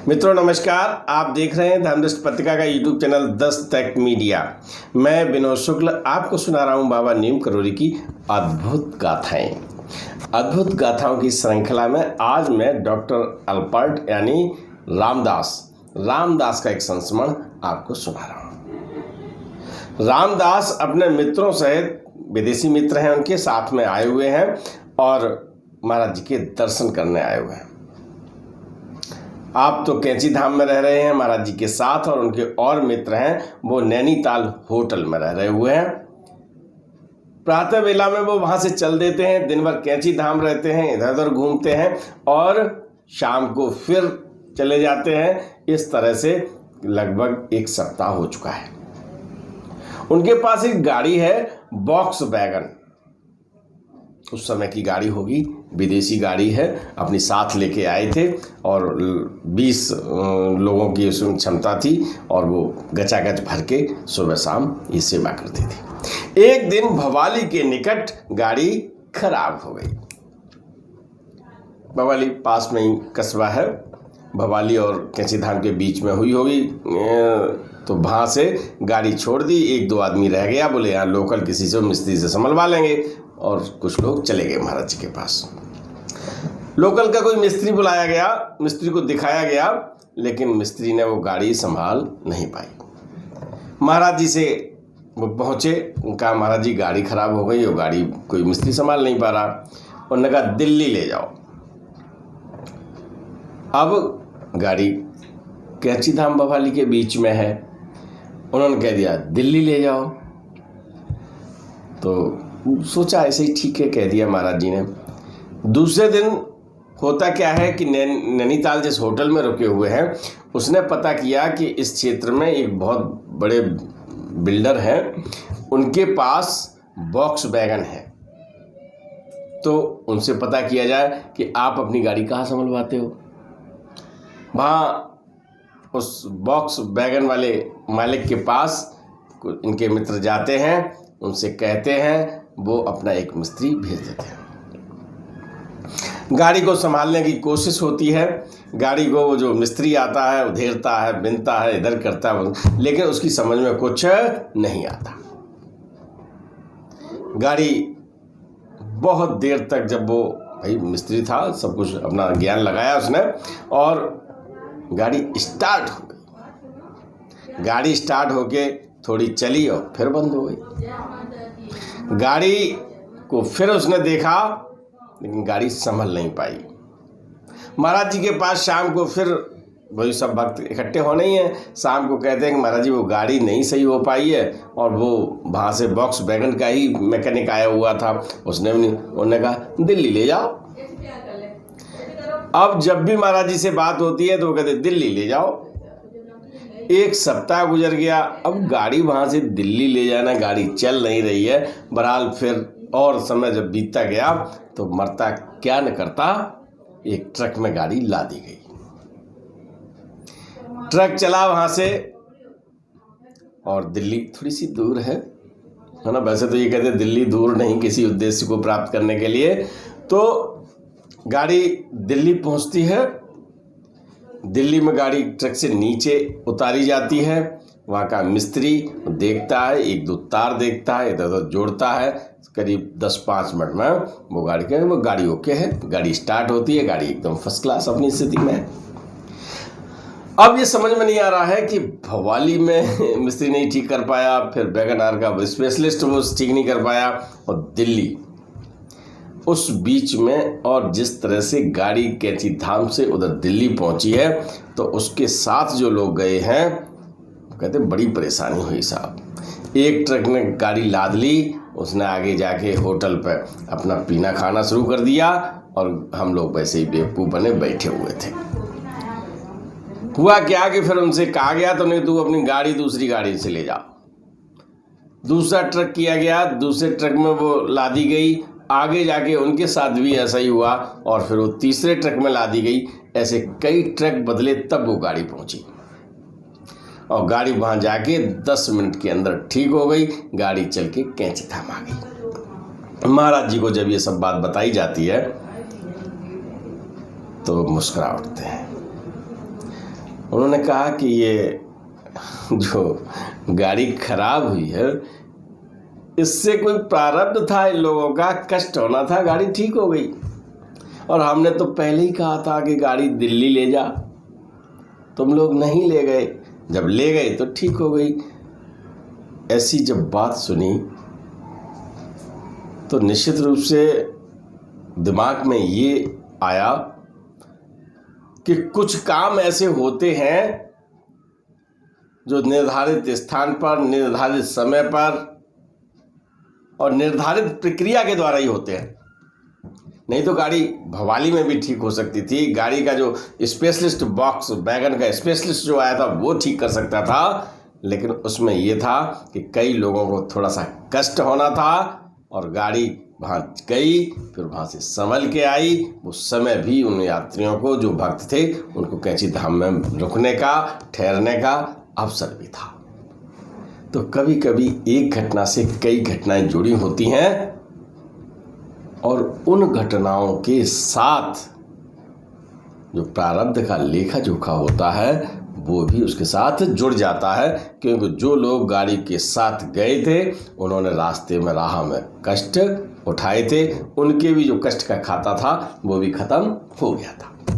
मित्रों नमस्कार, आप देख रहे हैं धर्मदृष्टि पत्रिका का यूट्यूब चैनल दस्तक मीडिया। मैं विनोद शुक्ल आपको सुना रहा हूं बाबा नीम करोली की अद्भुत गाथाएं। अद्भुत गाथाओं की श्रृंखला में आज मैं डॉक्टर अल्बर्ट यानी रामदास का एक संस्मरण आपको सुना रहा हूं। रामदास अपने मित्रों सहित, विदेशी मित्र हैं उनके साथ में आए हुए हैं और महाराज जी के दर्शन करने आए हुए हैं। आप तो कैंची धाम में रह रहे हैं महाराज जी के साथ, और उनके और मित्र हैं वो नैनीताल होटल में रह रहे हुए हैं। प्रातः वेला में वो वहां से चल देते हैं, दिन भर कैंची धाम रहते हैं, इधर उधर घूमते हैं और शाम को फिर चले जाते हैं। इस तरह से लगभग एक सप्ताह हो चुका है। उनके पास एक गाड़ी है, बॉक्स वैगन। उस समय की गाड़ी होगी, विदेशी गाड़ी है, अपनी साथ लेके आए थे और 20 लोगों की उसमें क्षमता थी और वो गचागच भर के सुबह शाम ये सेवा करती थी। एक दिन भवाली के निकट गाड़ी खराब हो गई। भवाली पास में ही कस्बा है, भवाली और कैंची धाम के बीच में हुई होगी, तो वहाँ से गाड़ी छोड़ दी। 1-2 आदमी रह गया, बोले यहाँ लोकल किसी से मिस्त्री से संभलवा लेंगे, और कुछ लोग चले गए महाराज जी के पास। लोकल का कोई मिस्त्री बुलाया गया, मिस्त्री को दिखाया गया, लेकिन मिस्त्री ने वो गाड़ी संभाल नहीं पाई। महाराज जी से वो पहुँचे, कहा महाराज जी गाड़ी खराब हो गई, वो गाड़ी कोई मिस्त्री संभाल नहीं पा रहा। उन्होंने कहा दिल्ली ले जाओ। अब गाड़ी कैंची धाम भवाली के बीच में है, उन्होंने कह दिया दिल्ली ले जाओ। तो सोचा ऐसे ही ठीक है, कह दिया महाराज जी ने। दूसरे दिन होता क्या है कि नैनीताल जिस होटल में रुके हुए हैं, उसने पता किया कि इस क्षेत्र में एक बहुत बड़े बिल्डर हैं, उनके पास बॉक्स वैगन है। तो उनसे पता किया जाए कि आप अपनी गाड़ी कहाँ संभलवाते हो। वहाँ उस बॉक्स वैगन वाले मालिक के पास इनके मित्र जाते हैं, उनसे कहते हैं, वो अपना एक मिस्त्री भेज देते हैं। गाड़ी को संभालने की कोशिश होती है। गाड़ी को वो जो मिस्त्री आता है, उधेड़ता है, बिनता है, इधर करता है, लेकिन उसकी समझ में कुछ नहीं आता। गाड़ी बहुत देर तक, जब वो भाई मिस्त्री था, सब कुछ अपना ज्ञान लगाया उसने, और गाड़ी स्टार्ट हो गई। गाड़ी स्टार्ट होके थोड़ी चली और फिर बंद हो गई। गाड़ी को फिर उसने देखा, लेकिन गाड़ी संभल नहीं पाई। महाराज जी के पास शाम को फिर वही सब भक्त इकट्ठे होने ही हैं। शाम को कहते हैं कि महाराज जी वो गाड़ी नहीं सही हो पाई है, और वो वहाँ से बॉक्स वैगन का ही मैकेनिक आया हुआ था, उन्होंने कहा दिल्ली ले जाओ। अब जब भी महाराज जी से बात होती है तो वो कहते दिल्ली ले जाओ। एक सप्ताह गुजर गया। अब गाड़ी वहाँ से दिल्ली ले जाना, गाड़ी चल नहीं रही है। बहरहाल फिर और समय जब बीतता गया तो मरता क्या न करता, एक ट्रक में गाड़ी ला दी गई। ट्रक चला वहाँ से, और दिल्ली थोड़ी सी दूर है ना। वैसे तो ये कहते दिल्ली दूर नहीं, किसी उद्देश्य को प्राप्त करने के लिए। तो गाड़ी दिल्ली पहुँचती है। दिल्ली में गाड़ी ट्रक से नीचे उतारी जाती है। वहाँ का मिस्त्री देखता है, 1-2 तार देखता है, इधर उधर जोड़ता है। करीब 10-5 मिनट में वो गाड़ी ओके है। गाड़ी स्टार्ट होती है, गाड़ी एकदम फर्स्ट क्लास अपनी स्थिति में है। अब ये समझ में नहीं आ रहा है कि भवाली में मिस्त्री नहीं ठीक कर पाया, फिर वैगन आर का स्पेशलिस्ट वो ठीक नहीं कर पाया, और दिल्ली उस बीच में। और जिस तरह से गाड़ी कैंची धाम से उधर दिल्ली पहुंची है, तो उसके साथ जो लोग गए हैं, कहते बड़ी परेशानी हुई साहब। एक ट्रक ने गाड़ी लाद ली, उसने आगे जाके होटल पर अपना पीना खाना शुरू कर दिया, और हम लोग वैसे ही बेवकूफ़ बने बैठे हुए थे। हुआ क्या कि फिर उनसे कहा गया, तो नहीं तू अपनी गाड़ी दूसरी गाड़ी से ले जा। दूसरा ट्रक किया गया, दूसरे ट्रक में वो लादी गई। आगे जाके उनके साथ भी ऐसा ही हुआ, और फिर वो तीसरे ट्रक में लादी गई। ऐसे कई ट्रक बदले, तब वो गाड़ी पहुंची, और गाड़ी वहां जाके 10 मिनट के अंदर ठीक हो गई। गाड़ी चल के कैंची धाम आ गई। महाराज जी को जब ये सब बात बताई जाती है तो मुस्कुरा उठते हैं। उन्होंने कहा कि ये जो गाड़ी खराब हुई है इससे कोई प्रारब्ध था, इन लोगों का कष्ट होना था, गाड़ी ठीक हो गई। और हमने तो पहले ही कहा था कि गाड़ी दिल्ली ले जा, तुम लोग नहीं ले गए, जब ले गए तो ठीक हो गई। ऐसी जब बात सुनी तो निश्चित रूप से दिमाग में ये आया कि कुछ काम ऐसे होते हैं जो निर्धारित स्थान पर, निर्धारित समय पर और निर्धारित प्रक्रिया के द्वारा ही होते हैं। नहीं तो गाड़ी भवाली में भी ठीक हो सकती थी। गाड़ी का जो स्पेशलिस्ट बॉक्स वैगन का स्पेशलिस्ट जो आया था वो ठीक कर सकता था, लेकिन उसमें ये था कि कई लोगों को थोड़ा सा कष्ट होना था और गाड़ी वहाँ गई, फिर वहाँ से संभल के आई। वो समय भी उन यात्रियों को, जो भक्त थे, उनको कैंची धाम में रुकने का, ठहरने का अवसर भी था। तो कभी कभी एक घटना से कई घटनाएं जुड़ी होती हैं और उन घटनाओं के साथ जो प्रारब्ध का लेखा जोखा होता है वो भी उसके साथ जुड़ जाता है, क्योंकि जो लोग गाड़ी के साथ गए थे उन्होंने रास्ते में, राह में कष्ट उठाए थे, उनके भी जो कष्ट का खाता था वो भी खत्म हो गया था।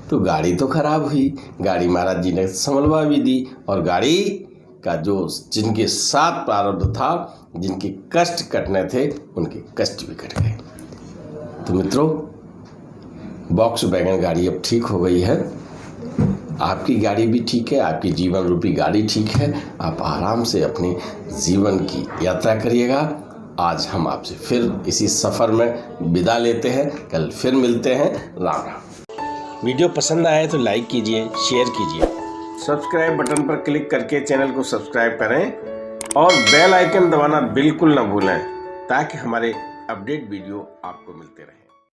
तो गाड़ी तो खराब हुई, गाड़ी महाराज जी ने संभलवा भी दी और गाड़ी का जो जिनके साथ प्रारब्ध था, जिनके कष्ट कटने थे, उनके कष्ट भी कट गए। तो मित्रों, बॉक्स वैगन गाड़ी अब ठीक हो गई है, आपकी गाड़ी भी ठीक है, आपकी जीवन रूपी गाड़ी ठीक है। आप आराम से अपने जीवन की यात्रा करिएगा। आज हम आपसे फिर इसी सफ़र में विदा लेते हैं, कल फिर मिलते हैं। राम राम। वीडियो पसंद आए तो लाइक कीजिए, शेयर कीजिए, सब्सक्राइब बटन पर क्लिक करके चैनल को सब्सक्राइब करें और बेल आइकन दबाना बिल्कुल ना भूलें, ताकि हमारे अपडेट वीडियो आपको मिलते रहें।